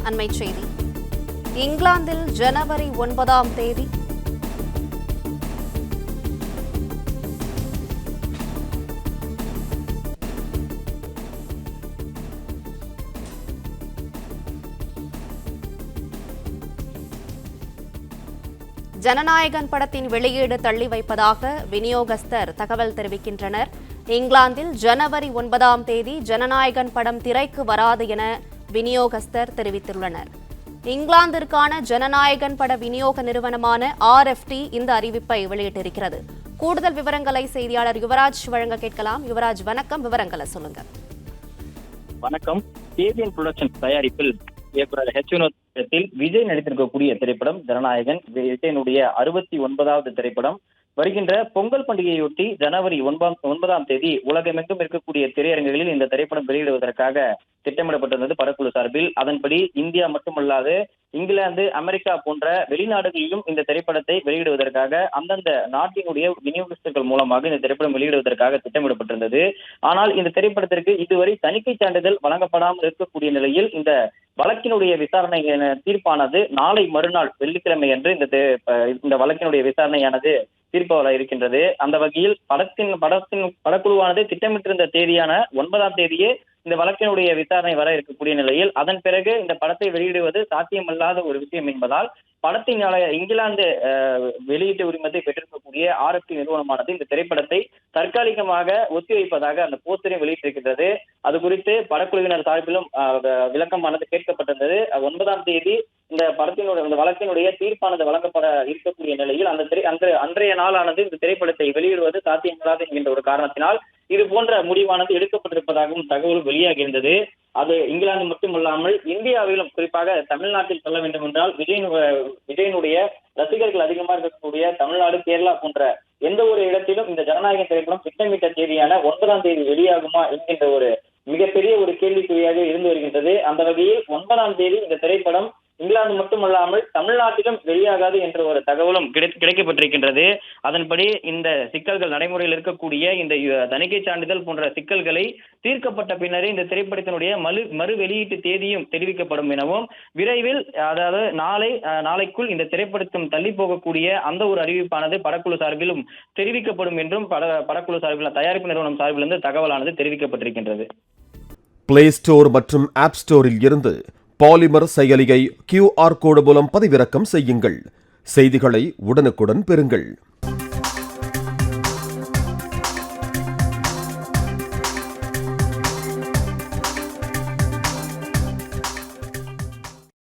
அண்மைச் செய்தி. இங்கிலாந்தில் ஜனவரி 9ஆம் தேதி ஜனநாயகன் படத்தின் வெளியீடு தள்ளி வைப்பதாக விநியோகஸ்தர் தகவல் தெரிவிக்கின்றனர். இங்கிலாந்தில் ஜனவரி 9ஆம் தேதி ஜனநாயகன் படம் திரைக்கு வராது என விநியோகஸ்தர் தெரிவித்துள்ளனர். இங்கிலாந்திற்கான ஜனநாயகன் பட விநியோக நிறுவனமான RFT இந்த அறிவிப்பை வெளியிட்டிருக்கிறது. கூடுதல் விவரங்களை செய்தியாளர் யுவராஜ் வழங்க கேட்கலாம். யுவராஜ், வணக்கம். விவரங்களை சொல்லுங்க. வணக்கம். KVN புரொடக்ஷன்ஸ் தயாரிப்பில் இயக்குனர் வினோத்தில் விஜய் நடித்திருக்கக்கூடிய திரைப்படம் ஜனநாயகன். விஜயனுடைய 69வது திரைப்படம். வருகின்ற பொங்கல் பண்டிகையொட்டி ஜனவரி 9ஆம் தேதி உலகமெங்கும் இருக்கக்கூடிய திரையரங்குகளில் இந்த திரைப்படம் வெளியிடுவதற்காக திட்டமிடப்பட்டிருந்தது படக்குழு சார்பில். அதன்படி இந்தியா மட்டுமல்லாது இங்கிலாந்து, அமெரிக்கா போன்ற வெளிநாடுகளிலும் இந்த திரைப்படத்தை வெளியிடுவதற்காக அந்தந்த நாட்டினுடைய விநியோகஸ்தர்கள் மூலமாக இந்த திரைப்படம் வெளியிடுவதற்காக திட்டமிடப்பட்டிருந்தது. ஆனால் இந்த திரைப்படத்திற்கு இதுவரை தணிக்கை சான்றிதழ் வழங்கப்படாமல் இருக்கக்கூடிய நிலையில் இந்த வழக்கினுடைய விசாரணை தீர்ப்பானது நாளை மறுநாள் வெள்ளிக்கிழமை அன்று இந்த வழக்கினுடைய விசாரணையானது தீர்ப்பு வர இருக்கின்றது. அந்த வகையில் படக்குழுவானது திட்டமிட்டிருந்த தேதியான 9ஆம் தேதியே இந்த வழக்கினுடைய விசாரணை வர இருக்கக்கூடிய நிலையில் அதன் பிறகு இந்த படத்தை வெளியிடுவது சாத்தியமல்லாத ஒரு விஷயம் என்பதால் படத்தின் இங்கிலாந்து வெளியீட்டு உரிமத்தை பெற்றிருக்கக்கூடிய RFT நிறுவனமானது இந்த திரைப்படத்தை தற்காலிகமாக ஒத்திவைப்பதாக அந்த போஸ்டரை வெளியிட்டிருக்கின்றது. அது குறித்து படக்குழுவினர் சார்பிலும் விளக்கமானது கேட்கப்பட்டிருந்தது. 9ஆம் தேதி இந்த வழக்கினுடைய தீர்ப்பானது வழங்கப்பட இருக்கக்கூடிய நிலையில் அன்றைய நாளானது இந்த திரைப்படத்தை வெளியிடுவது சாத்தியமில்லாது என்கின்ற ஒரு காரணத்தினால் இது போன்ற முடிவானது எடுக்கப்பட்டிருப்பதாகவும் தகவல் வெளியாகியிருந்தது. அது இங்கிலாந்து மட்டுமல்லாமல் இந்தியாவிலும், குறிப்பாக தமிழ்நாட்டில் சொல்ல வேண்டும் என்றால் விஜயனுடைய ரசிகர்கள் அதிகமாக இருக்கக்கூடிய தமிழ்நாடு, கேரளா போன்ற எந்த ஒரு இடத்திலும் இந்த ஜனநாயக திரைப்படம் திட்டமிட்ட தேதியான 9ஆம் தேதி வெளியாகுமா என்கின்ற ஒரு மிகப்பெரிய ஒரு கேள்விக்குறியாக இருந்து வருகின்றது. அந்த வகையில் 9ஆம் தேதி இந்த திரைப்படம் இங்கிலாந்து மட்டுமல்லாமல் தமிழ்நாட்டிலும் வெளியாகாது என்ற ஒரு தகவலும் கிடைக்கப்பட்டிருக்கின்றது. அதன்படி இந்த சிக்கல்கள் நடைமுறையில் இருக்கக்கூடிய இந்த தணிக்கை சான்றிதழ் போன்ற சிக்கல்களை தீர்க்கப்பட்ட பின்னரே இந்த திரைப்படத்தினுடைய மறு வெளியீட்டு தேதியும் தெரிவிக்கப்படும் எனவும் விரைவில், அதாவது நாளைக்குள் இந்த திரைப்படத்தும் தள்ளி போகக்கூடிய அந்த ஒரு அறிவிப்பானது படக்குழு சார்பிலும் தெரிவிக்கப்படும் என்றும் படக்குழு சார்பில் தயாரிப்பு நிறுவனம் சார்பிலிருந்து தகவலானது தெரிவிக்கப்பட்டிருக்கின்றது. பிளே ஸ்டோர் மற்றும் ஆப் ஸ்டோரில் இருந்து பாலிமர் செயலியை QR கோடு மூலம் பதிவிறக்கம் செய்யுங்கள். செய்திகளை உடனுக்குடன் பெறுங்கள்.